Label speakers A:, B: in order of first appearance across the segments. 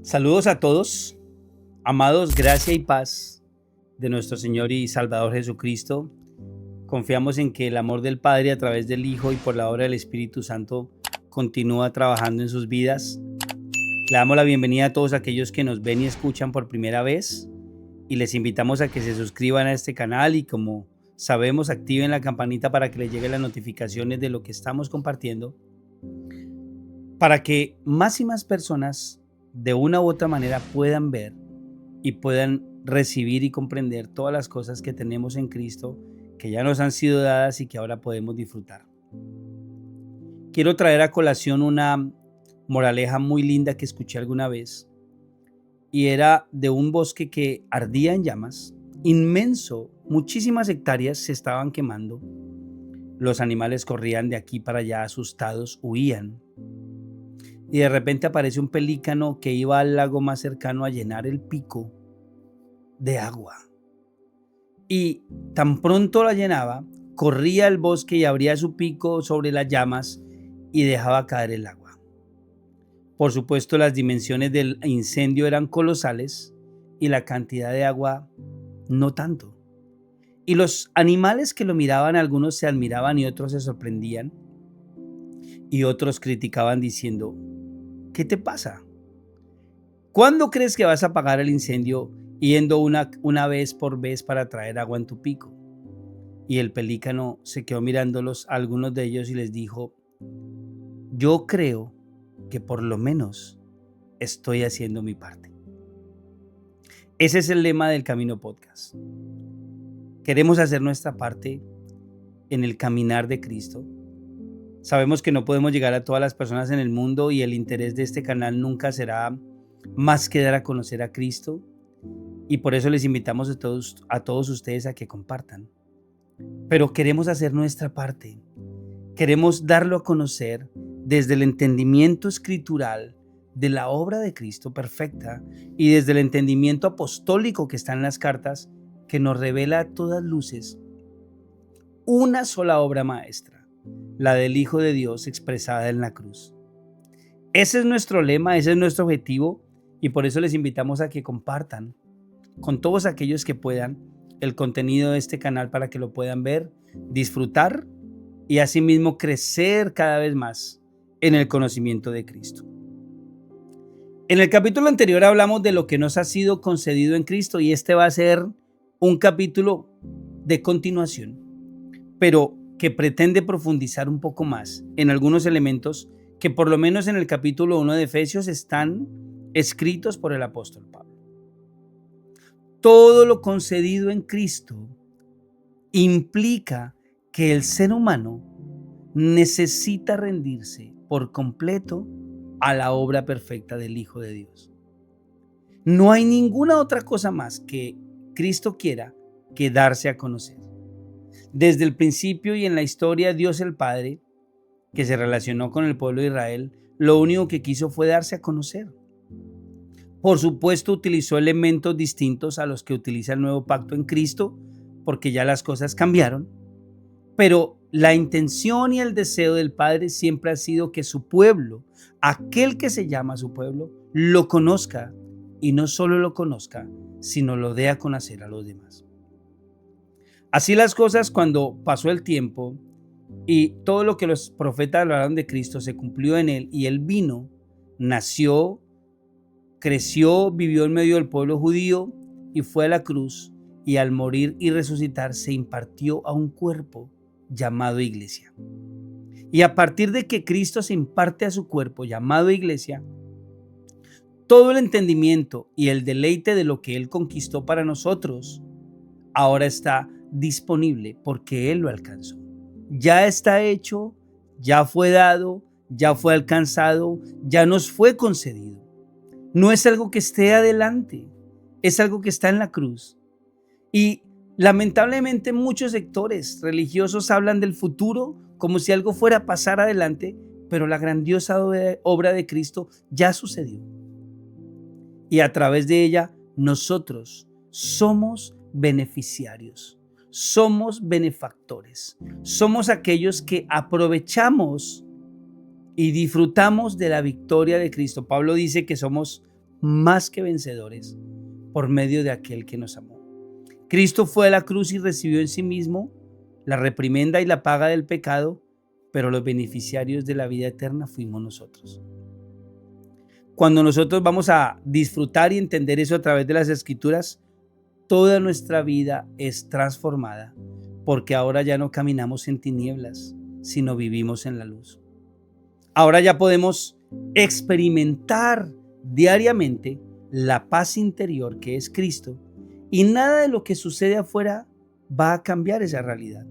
A: Saludos a todos, amados, gracia y paz de nuestro Señor y Salvador Jesucristo. Confiamos en que el amor del Padre a través del Hijo y por la obra del Espíritu Santo continúa trabajando en sus vidas. Le damos la bienvenida a todos aquellos que nos ven y escuchan por primera vez y les invitamos a que se suscriban a este canal y, como sabemos, activen la campanita para que les lleguen las notificaciones de lo que estamos compartiendo, para que más y más personas de una u otra manera puedan ver y puedan recibir y comprender todas las cosas que tenemos en Cristo, que ya nos han sido dadas y que ahora podemos disfrutar. Quiero traer a colación una moraleja muy linda que escuché alguna vez, y era de un bosque que ardía en llamas, inmenso, muchísimas hectáreas se estaban quemando. Los animales corrían de aquí para allá asustados, huían. Y de repente aparece un pelícano que iba al lago más cercano a llenar el pico de agua. Y tan pronto la llenaba, corría al bosque y abría su pico sobre las llamas y dejaba caer el agua. Por supuesto, las dimensiones del incendio eran colosales y la cantidad de agua no tanto. Y los animales que lo miraban, algunos se admiraban y otros se sorprendían. Y otros criticaban diciendo: ¿qué te pasa? ¿Cuándo crees que vas a apagar el incendio yendo una vez por vez para traer agua en tu pico? Y el pelícano se quedó mirándolos a algunos de ellos y les dijo: yo creo que por lo menos estoy haciendo mi parte. Ese es el lema del Camino Podcast. Queremos hacer nuestra parte en el caminar de Cristo. Sabemos que no podemos llegar a todas las personas en el mundo y el interés de este canal nunca será más que dar a conocer a Cristo, y por eso les invitamos a todos ustedes a que compartan. Pero queremos hacer nuestra parte. Queremos darlo a conocer desde el entendimiento escritural de la obra de Cristo perfecta y desde el entendimiento apostólico que está en las cartas, que nos revela a todas luces una sola obra maestra, la del Hijo de Dios expresada en la cruz. Ese es nuestro lema, ese es nuestro objetivo, y por eso les invitamos a que compartan con todos aquellos que puedan el contenido de este canal para que lo puedan ver, disfrutar y asimismo crecer cada vez más en el conocimiento de Cristo. En el capítulo anterior hablamos de lo que nos ha sido concedido en Cristo, y este va a ser un capítulo de continuación, pero que pretende profundizar un poco más en algunos elementos que por lo menos en el capítulo 1 de Efesios están escritos por el apóstol Pablo. Todo lo concedido en Cristo implica que el ser humano necesita rendirse por completo a la obra perfecta del Hijo de Dios. No hay ninguna otra cosa más que Cristo quiera que darse a conocer. Desde el principio y en la historia, Dios el Padre, que se relacionó con el pueblo de Israel, lo único que quiso fue darse a conocer. Por supuesto, utilizó elementos distintos a los que utiliza el nuevo pacto en Cristo, porque ya las cosas cambiaron. Pero la intención y el deseo del Padre siempre ha sido que su pueblo, aquel que se llama su pueblo, lo conozca, y no solo lo conozca, sino lo dé a conocer a los demás. Así las cosas, cuando pasó el tiempo y todo lo que los profetas hablaron de Cristo se cumplió en él, y él vino, nació, creció, vivió en medio del pueblo judío y fue a la cruz, y al morir y resucitar se impartió a un cuerpo llamado iglesia. Y a partir de que Cristo se imparte a su cuerpo llamado iglesia, todo el entendimiento y el deleite de lo que él conquistó para nosotros ahora está disponible porque él lo alcanzó. Ya está hecho, ya fue dado, ya fue alcanzado, ya nos fue concedido. No es algo que esté adelante, es algo que está en la cruz. Y lamentablemente muchos sectores religiosos hablan del futuro como si algo fuera a pasar adelante, pero la grandiosa obra de Cristo ya sucedió. Y a través de ella nosotros somos beneficiarios, somos benefactores, somos aquellos que aprovechamos y disfrutamos de la victoria de Cristo. Pablo dice que somos más que vencedores por medio de aquel que nos amó. Cristo fue a la cruz y recibió en sí mismo la reprimenda y la paga del pecado, pero los beneficiarios de la vida eterna fuimos nosotros. Cuando nosotros vamos a disfrutar y entender eso a través de las Escrituras, toda nuestra vida es transformada, porque ahora ya no caminamos en tinieblas, sino vivimos en la luz. Ahora ya podemos experimentar diariamente la paz interior que es Cristo, y nada de lo que sucede afuera va a cambiar esa realidad.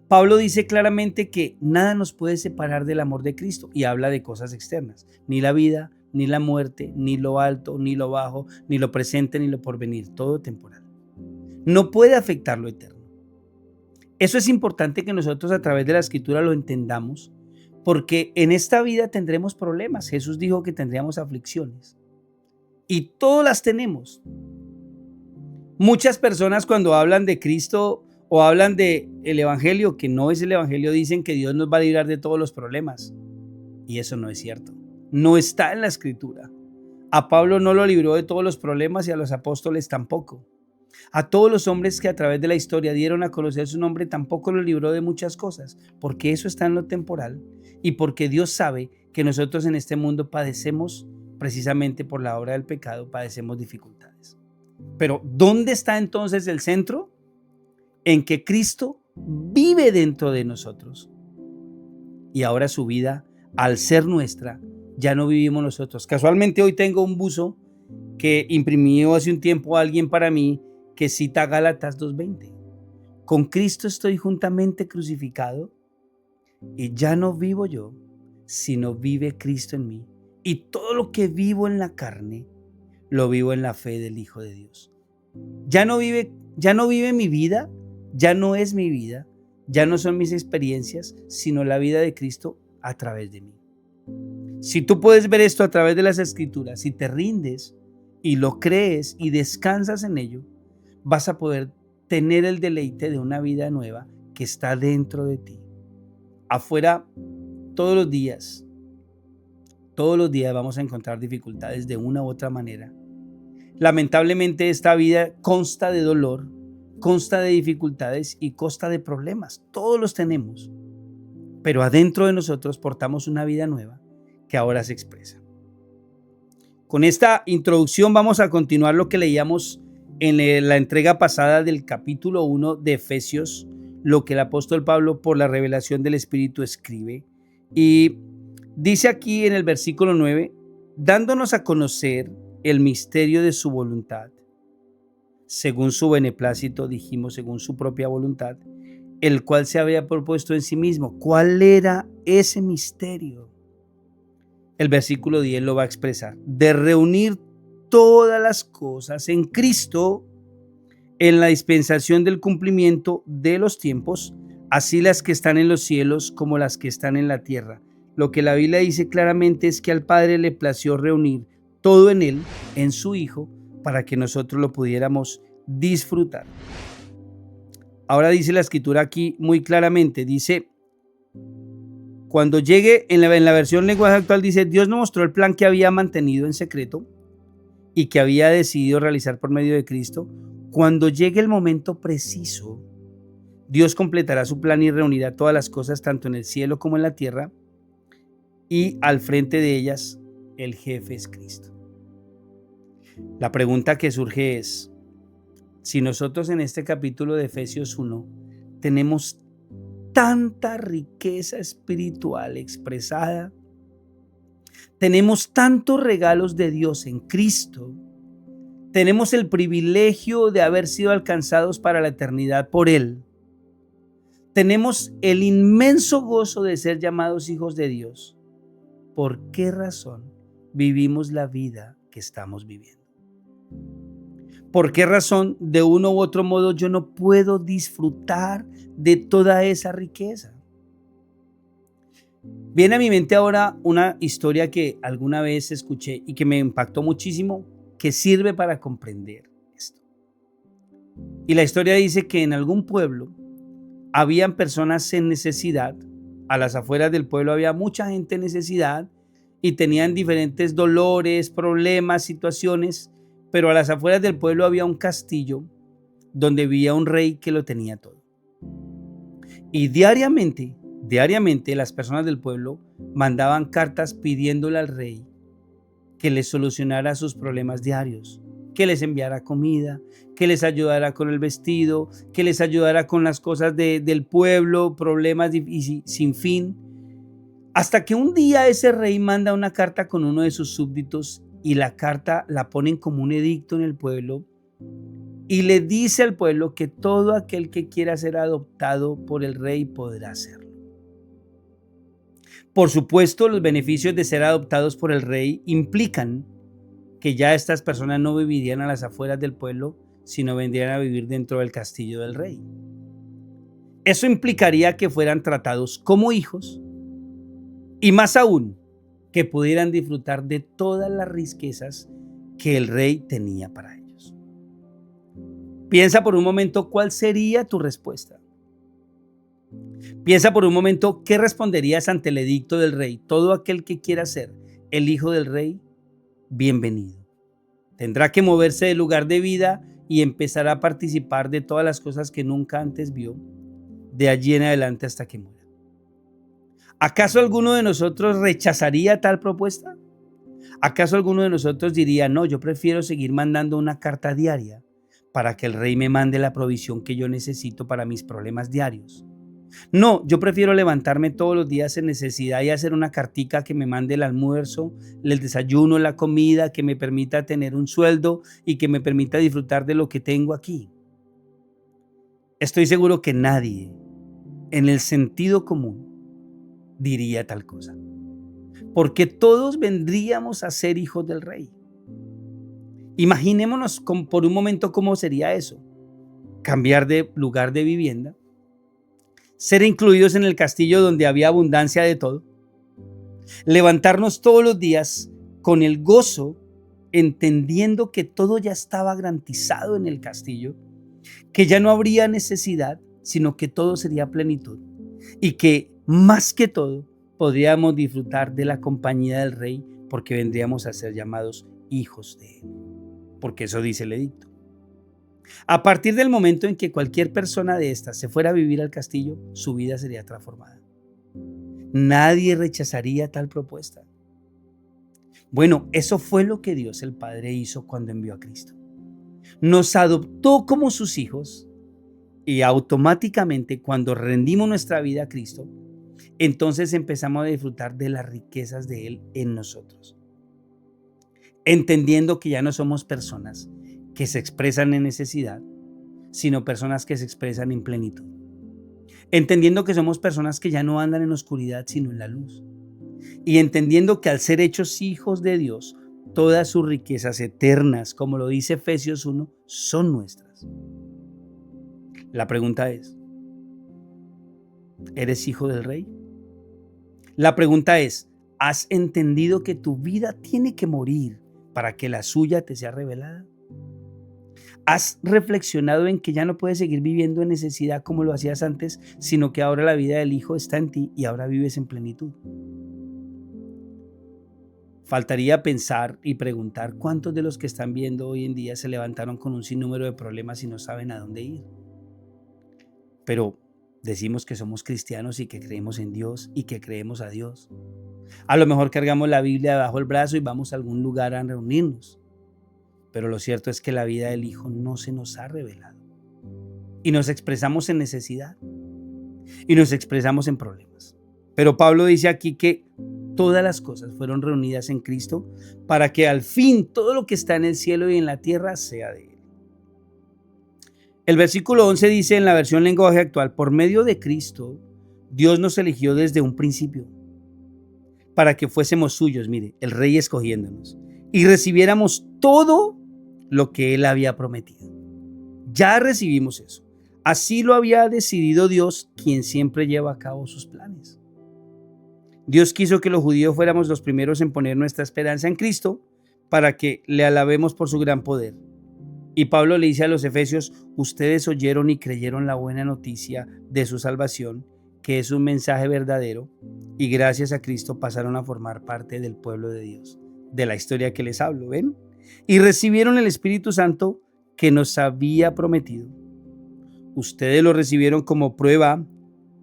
A: Pablo dice claramente que nada nos puede separar del amor de Cristo y habla de cosas externas, ni la vida, ni la muerte, ni lo alto, ni lo bajo, ni lo presente, ni lo porvenir, todo temporal. No puede afectar lo eterno. Eso es importante que nosotros a través de la Escritura lo entendamos, porque en esta vida tendremos problemas. Jesús dijo que tendríamos aflicciones y todas las tenemos. Muchas personas cuando hablan de Cristo o hablan de el evangelio, que no es el evangelio, dicen que Dios nos va a librar de todos los problemas. Y eso no es cierto. No está en la Escritura. A Pablo no lo libró de todos los problemas y a los apóstoles tampoco. A todos los hombres que a través de la historia dieron a conocer su nombre tampoco lo libró de muchas cosas, porque eso está en lo temporal y porque Dios sabe que nosotros en este mundo padecemos precisamente por la obra del pecado, padecemos dificultades. Pero ¿dónde está entonces el centro? En que Cristo vive dentro de nosotros. Y ahora su vida, al ser nuestra, ya no vivimos nosotros. Casualmente hoy tengo un buzo que imprimió hace un tiempo alguien para mí que cita Gálatas 2:20. Con Cristo estoy juntamente crucificado y ya no vivo yo, sino vive Cristo en mí. Y todo lo que vivo en la carne, lo vivo en la fe del Hijo de Dios. Ya no vive mi vida. Ya no es mi vida, ya no son mis experiencias, sino la vida de Cristo a través de mí. Si tú puedes ver esto a través de las Escrituras, si te rindes y lo crees y descansas en ello, vas a poder tener el deleite de una vida nueva que está dentro de ti. Afuera, todos los días vamos a encontrar dificultades de una u otra manera. Lamentablemente esta vida consta de dolor, consta de dificultades y consta de problemas. Todos los tenemos. Pero adentro de nosotros portamos una vida nueva que ahora se expresa. Con esta introducción vamos a continuar lo que leíamos en la entrega pasada del capítulo 1 de Efesios, lo que el apóstol Pablo por la revelación del Espíritu escribe. Y dice aquí en el versículo 9, dándonos a conocer el misterio de su voluntad, según su beneplácito, dijimos, según su propia voluntad, el cual se había propuesto en sí mismo. ¿Cuál era ese misterio? El versículo 10 lo va a expresar. De reunir todas las cosas en Cristo, en la dispensación del cumplimiento de los tiempos, así las que están en los cielos como las que están en la tierra. Lo que la Biblia dice claramente es que al Padre le plació reunir todo en Él, en su Hijo, para que nosotros lo pudiéramos disfrutar. Ahora dice la Escritura aquí muy claramente, dice, cuando llegue, en la versión lenguaje actual dice, Dios nos mostró el plan que había mantenido en secreto y que había decidido realizar por medio de Cristo. Cuando llegue el momento preciso, Dios completará su plan y reunirá todas las cosas tanto en el cielo como en la tierra, y al frente de ellas el jefe es Cristo. La pregunta que surge es, si nosotros en este capítulo de Efesios 1 tenemos tanta riqueza espiritual expresada, tenemos tantos regalos de Dios en Cristo, tenemos el privilegio de haber sido alcanzados para la eternidad por Él, tenemos el inmenso gozo de ser llamados hijos de Dios, ¿por qué razón vivimos la vida que estamos viviendo? ¿Por qué razón, de uno u otro modo, yo no puedo disfrutar de toda esa riqueza? Viene a mi mente ahora una historia que alguna vez escuché y que me impactó muchísimo, que sirve para comprender esto. Y la historia dice que en algún pueblo habían personas en necesidad, a las afueras del pueblo había mucha gente en necesidad, y tenían diferentes dolores, problemas, situaciones, pero a las afueras del pueblo había un castillo donde vivía un rey que lo tenía todo. Y diariamente las personas del pueblo mandaban cartas pidiéndole al rey que les solucionara sus problemas diarios, que les enviara comida, que les ayudara con el vestido, que les ayudara con las cosas del pueblo, problemas y sin fin. Hasta que un día ese rey manda una carta con uno de sus súbditos y la carta la ponen como un edicto en el pueblo y le dice al pueblo que todo aquel que quiera ser adoptado por el rey podrá hacerlo. Por supuesto, los beneficios de ser adoptados por el rey implican que ya estas personas no vivirían a las afueras del pueblo, sino vendrían a vivir dentro del castillo del rey. Eso implicaría que fueran tratados como hijos y más aún, que pudieran disfrutar de todas las riquezas que el rey tenía para ellos. Piensa por un momento cuál sería tu respuesta. Piensa por un momento qué responderías ante el edicto del rey. Todo aquel que quiera ser el hijo del rey, bienvenido. Tendrá que moverse del lugar de vida y empezar a participar de todas las cosas que nunca antes vio, de allí en adelante hasta que muera. ¿Acaso alguno de nosotros rechazaría tal propuesta? ¿Acaso alguno de nosotros diría, no, yo prefiero seguir mandando una carta diaria para que el rey me mande la provisión que yo necesito para mis problemas diarios? No, yo prefiero levantarme todos los días en necesidad y hacer una cartica que me mande el almuerzo, el desayuno, la comida, que me permita tener un sueldo y que me permita disfrutar de lo que tengo aquí. Estoy seguro que nadie, en el sentido común, diría tal cosa, porque todos vendríamos a ser hijos del rey. Imaginémonos por un momento cómo sería eso: cambiar de lugar de vivienda, ser incluidos en el castillo donde había abundancia de todo, levantarnos todos los días con el gozo, entendiendo que todo ya estaba garantizado en el castillo, que ya no habría necesidad, sino que todo sería plenitud y que más que todo podríamos disfrutar de la compañía del rey, porque vendríamos a ser llamados hijos de él, porque eso dice el edicto. A partir del momento en que cualquier persona de estas se fuera a vivir al castillo, su vida sería transformada. Nadie rechazaría tal propuesta. Bueno, eso fue lo que Dios el Padre hizo cuando envió a Cristo. Nos adoptó como sus hijos y automáticamente, cuando rendimos nuestra vida a Cristo, entonces empezamos a disfrutar de las riquezas de Él en nosotros, entendiendo que ya no somos personas que se expresan en necesidad, sino personas que se expresan en plenitud. Entendiendo que somos personas que ya no andan en oscuridad, sino en la luz. Y entendiendo que al ser hechos hijos de Dios, todas sus riquezas eternas, como lo dice Efesios 1, son nuestras. La pregunta es, ¿eres hijo del rey? La pregunta es, ¿has entendido que tu vida tiene que morir para que la suya te sea revelada? ¿Has reflexionado en que ya no puedes seguir viviendo en necesidad como lo hacías antes, sino que ahora la vida del Hijo está en ti y ahora vives en plenitud? Faltaría pensar y preguntar cuántos de los que están viendo hoy en día se levantaron con un sinnúmero de problemas y no saben a dónde ir. Pero decimos que somos cristianos y que creemos en Dios y que creemos a Dios. A lo mejor cargamos la Biblia debajo del brazo y vamos a algún lugar a reunirnos. Pero lo cierto es que la vida del Hijo no se nos ha revelado. Y nos expresamos en necesidad. Y nos expresamos en problemas. Pero Pablo dice aquí que todas las cosas fueron reunidas en Cristo para que al fin todo lo que está en el cielo y en la tierra sea de Él. El versículo 11 dice en la versión lenguaje actual: por medio de Cristo, Dios nos eligió desde un principio para que fuésemos suyos, mire, el Rey escogiéndonos, y recibiéramos todo lo que Él había prometido. Ya recibimos eso. Así lo había decidido Dios, quien siempre lleva a cabo sus planes. Dios quiso que los judíos fuéramos los primeros en poner nuestra esperanza en Cristo para que le alabemos por su gran poder. Y Pablo le dice a los efesios: ustedes oyeron y creyeron la buena noticia de su salvación, que es un mensaje verdadero y gracias a Cristo pasaron a formar parte del pueblo de Dios, de la historia que les hablo, ¿ven? Y recibieron el Espíritu Santo que nos había prometido. Ustedes lo recibieron como prueba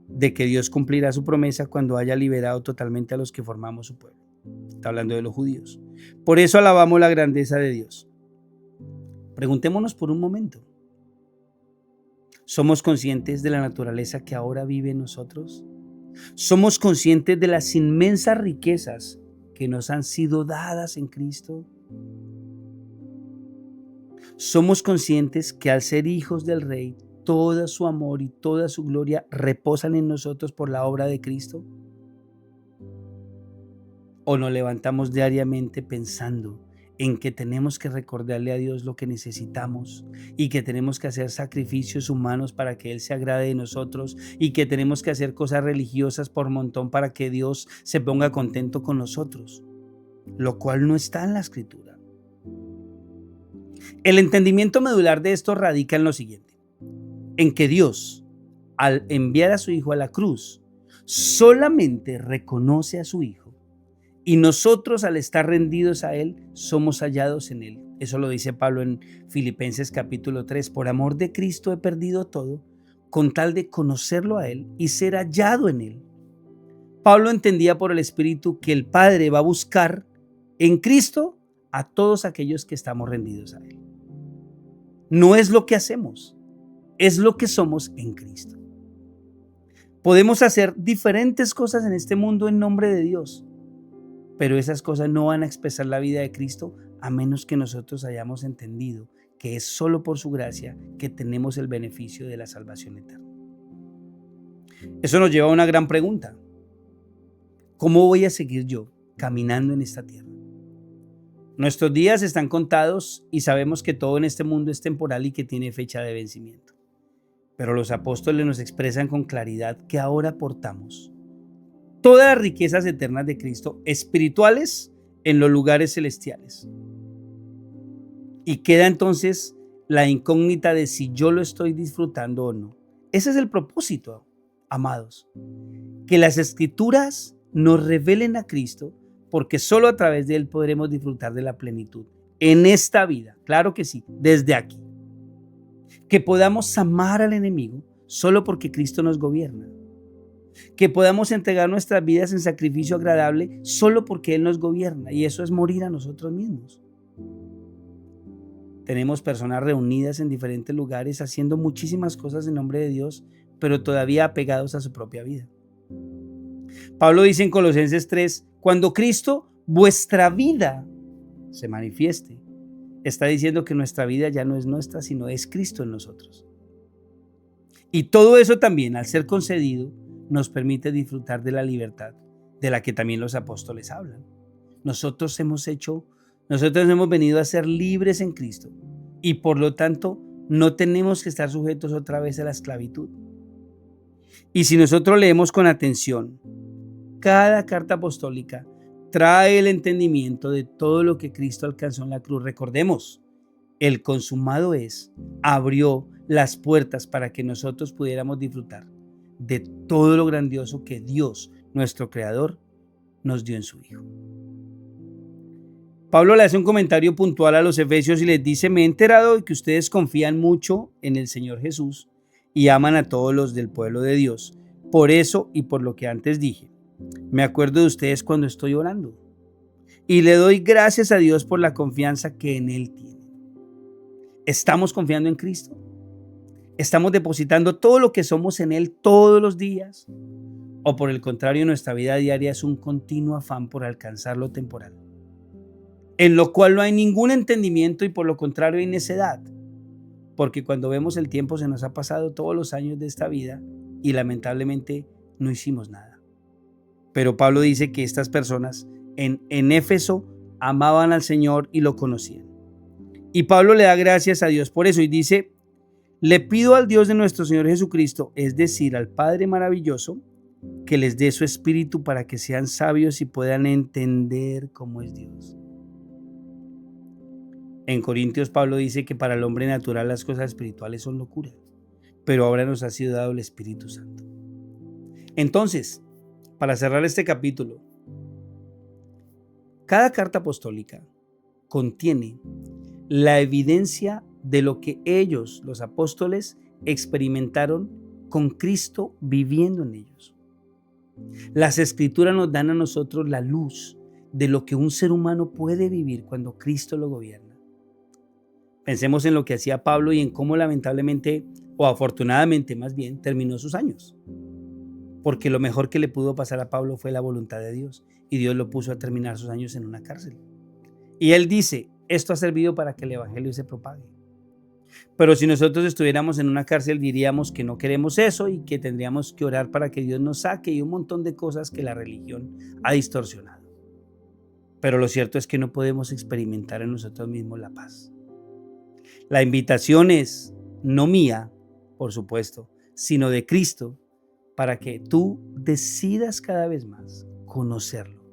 A: de que Dios cumplirá su promesa cuando haya liberado totalmente a los que formamos su pueblo. Está hablando de los judíos. Por eso alabamos la grandeza de Dios. Preguntémonos por un momento. ¿Somos conscientes de la naturaleza que ahora vive en nosotros? ¿Somos conscientes de las inmensas riquezas que nos han sido dadas en Cristo? ¿Somos conscientes que al ser hijos del Rey, todo su amor y toda su gloria reposan en nosotros por la obra de Cristo? ¿O nos levantamos diariamente pensando en que tenemos que recordarle a Dios lo que necesitamos y que tenemos que hacer sacrificios humanos para que Él se agrade de nosotros y que tenemos que hacer cosas religiosas por montón para que Dios se ponga contento con nosotros? Lo cual no está en la Escritura. El entendimiento medular de esto radica en lo siguiente: en que Dios, al enviar a su Hijo a la cruz, solamente reconoce a su Hijo. Y nosotros, al estar rendidos a Él, somos hallados en Él. Eso lo dice Pablo en Filipenses capítulo 3. Por amor de Cristo he perdido todo, con tal de conocerlo a Él y ser hallado en Él. Pablo entendía por el Espíritu que el Padre va a buscar en Cristo a todos aquellos que estamos rendidos a Él. No es lo que hacemos, es lo que somos en Cristo. Podemos hacer diferentes cosas en este mundo en nombre de Dios, pero esas cosas no van a expresar la vida de Cristo a menos que nosotros hayamos entendido que es solo por su gracia que tenemos el beneficio de la salvación eterna. Eso nos lleva a una gran pregunta: ¿cómo voy a seguir yo caminando en esta tierra? Nuestros días están contados y sabemos que todo en este mundo es temporal y que tiene fecha de vencimiento. Pero los apóstoles nos expresan con claridad que ahora portamos todas las riquezas eternas de Cristo, espirituales en los lugares celestiales. Y queda entonces la incógnita de si yo lo estoy disfrutando o no. Ese es el propósito, amados, que las Escrituras nos revelen a Cristo, porque solo a través de Él podremos disfrutar de la plenitud en esta vida. Claro que sí, desde aquí. Que podamos amar al enemigo solo porque Cristo nos gobierna. Que podamos entregar nuestras vidas en sacrificio agradable solo porque Él nos gobierna, y eso es morir a nosotros mismos. Tenemos personas reunidas en diferentes lugares haciendo muchísimas cosas en nombre de Dios, pero todavía apegados a su propia vida. Pablo dice en Colosenses 3, cuando Cristo, vuestra vida, se manifieste, está diciendo que nuestra vida ya no es nuestra, sino es Cristo en nosotros. Y todo eso también, al ser concedido, nos permite disfrutar de la libertad, de la que también los apóstoles hablan. Nosotros hemos venido a ser libres en Cristo y por lo tanto no tenemos que estar sujetos otra vez a la esclavitud. Y si nosotros leemos con atención, cada carta apostólica trae el entendimiento de todo lo que Cristo alcanzó en la cruz. Recordemos, el consumado es, abrió las puertas para que nosotros pudiéramos disfrutar de todo lo grandioso que Dios, nuestro Creador, nos dio en su Hijo. Pablo le hace un comentario puntual a los efesios y les dice: me he enterado de que ustedes confían mucho en el Señor Jesús y aman a todos los del pueblo de Dios. Por eso y por lo que antes dije, me acuerdo de ustedes cuando estoy orando y le doy gracias a Dios por la confianza que en Él tiene. ¿Estamos confiando en Cristo? ¿Estamos depositando todo lo que somos en Él todos los días? ¿O por el contrario, nuestra vida diaria es un continuo afán por alcanzar lo temporal, en lo cual no hay ningún entendimiento y por lo contrario hay necedad? Porque cuando vemos el tiempo se nos ha pasado todos los años de esta vida y lamentablemente no hicimos nada. Pero Pablo dice que estas personas en Éfeso amaban al Señor y lo conocían. Y Pablo le da gracias a Dios por eso y dice: le pido al Dios de nuestro Señor Jesucristo, es decir, al Padre maravilloso, que les dé su espíritu para que sean sabios y puedan entender cómo es Dios. En Corintios Pablo dice que para el hombre natural las cosas espirituales son locura, pero ahora nos ha sido dado el Espíritu Santo. Entonces, para cerrar este capítulo, cada carta apostólica contiene la evidencia de lo que ellos, los apóstoles, experimentaron con Cristo viviendo en ellos. Las Escrituras nos dan a nosotros la luz de lo que un ser humano puede vivir cuando Cristo lo gobierna. Pensemos en lo que hacía Pablo y en cómo lamentablemente, o afortunadamente más bien, terminó sus años. Porque lo mejor que le pudo pasar a Pablo fue la voluntad de Dios, y Dios lo puso a terminar sus años en una cárcel. Y él dice, esto ha servido para que el evangelio se propague. Pero si nosotros estuviéramos en una cárcel, diríamos que no queremos eso y que tendríamos que orar para que Dios nos saque, y un montón de cosas que la religión ha distorsionado. Pero lo cierto es que no podemos experimentar en nosotros mismos la paz. La invitación es no mía, por supuesto, sino de Cristo, para que tú decidas cada vez más conocerlo.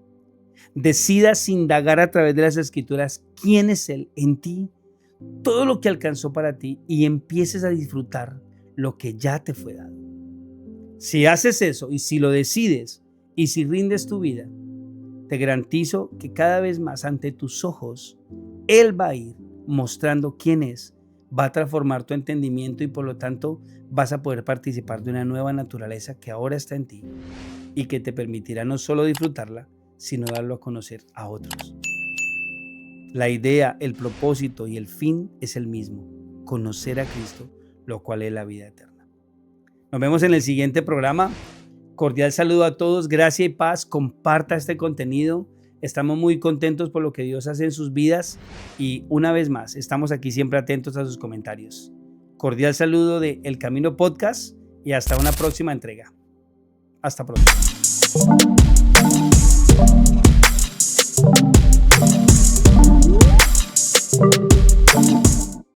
A: Decidas indagar a través de las Escrituras quién es Él en ti, todo lo que alcanzó para ti, y empieces a disfrutar lo que ya te fue dado. Si haces eso y si lo decides y si rindes tu vida, te garantizo que cada vez más ante tus ojos Él va a ir mostrando quién es, va a transformar tu entendimiento y por lo tanto vas a poder participar de una nueva naturaleza que ahora está en ti y que te permitirá no solo disfrutarla, sino darlo a conocer a otros. La idea, el propósito y el fin es el mismo: conocer a Cristo, lo cual es la vida eterna. Nos vemos en el siguiente programa. Cordial saludo a todos, gracia y paz. Comparta este contenido. Estamos muy contentos por lo que Dios hace en sus vidas y una vez más estamos aquí siempre atentos a sus comentarios. Cordial saludo de El Camino Podcast y hasta una próxima entrega. Hasta pronto.